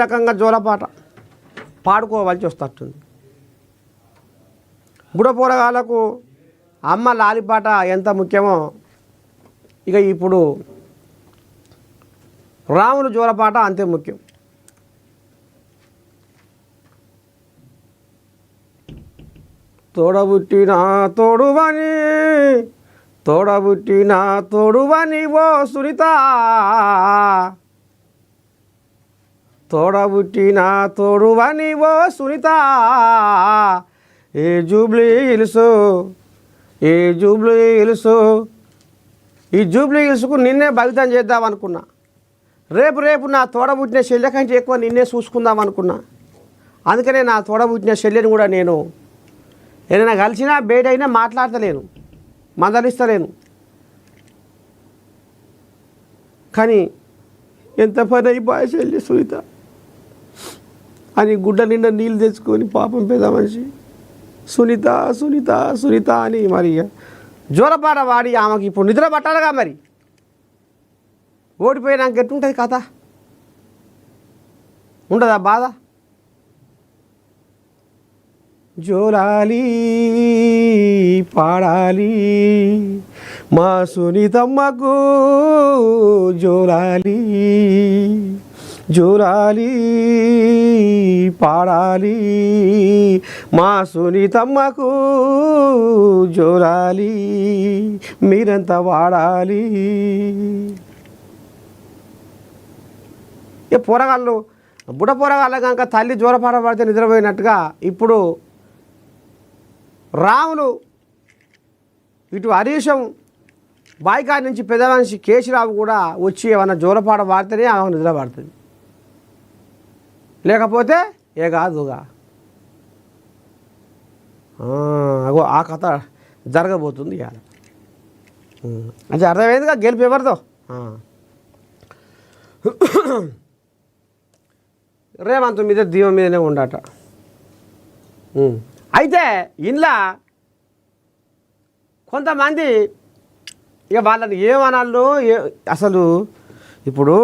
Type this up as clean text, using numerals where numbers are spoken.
రకంగా జోలపాట పాడుకోవాల్సి వస్తుంది. బుడపోరగాళ్ళకు అమ్మ లాలిపాట ఎంత ముఖ్యమో ఇక ఇప్పుడు రాములు జోలపాట అంతే ముఖ్యం. తోడబుట్టిన తోడువని ఓ సునీత, తోడబుట్టిన తోడువని ఓ సునీత, ఏ జూబ్లీ హిల్స్ ఈ జూబ్లీ హిల్స్కు నిన్నే బలితం చేద్దాం అనుకున్నా. రేపు నా తోడబుట్టిన చెల్లె కంటే ఎక్కువ నిన్నే చూసుకుందాం అనుకున్నా. అందుకనే నా తోడబుట్టిన చెల్లెని కూడా నేను ఏదైనా కలిసినా బయటైనా మాట్లాడతలేను, మందలిస్తలేను. కానీ ఎంత పని అయిపోయా చెల్లి సునీత అని గుడ్డ నిండా నీళ్ళు తెచ్చుకొని పాపం పెద్ద మనిషి సునీత సునీత సునీత అని మరి జోలపాట వాడి ఆమెకి ఇప్పుడు నిద్ర పట్టాలిగా. మరి ఓడిపోయినాక ఎట్టుంటుంది కథ? ఉండదా బాధ? జోలాలి పాడాలి మా సునీతమ్మకు, జోలాలి పాడాలి మా సునీతమ్మకు, జోలాలి మీరంతా వాడాలి. ఇక పోరగాళ్ళు బుడ పోరగాళ్ళ కనుక తల్లి జోలపాట పడితే నిద్రపోయినట్టుగా ఇప్పుడు రాములు ఇటు హరీశం బాయికాడి నుంచి పెద్ద మనిషి కేశీరావు కూడా వచ్చి ఏమన్నా జోలపాట పాడితేనే ఆమెకు నిద్ర పడుతుంది, లేకపోతే ఏ కాదుగా. అగో ఆ కథ జరగబోతుంది ఇవాళ. అంటే అర్థమైందిగా గెలుపు ఎవరితో. రేవంత్ మీద దీవం మీదనే ఉండట. అయితే ఇంట్లో కొంతమంది ఇక వాళ్ళని ఏమనాలో అసలు ఇప్పుడు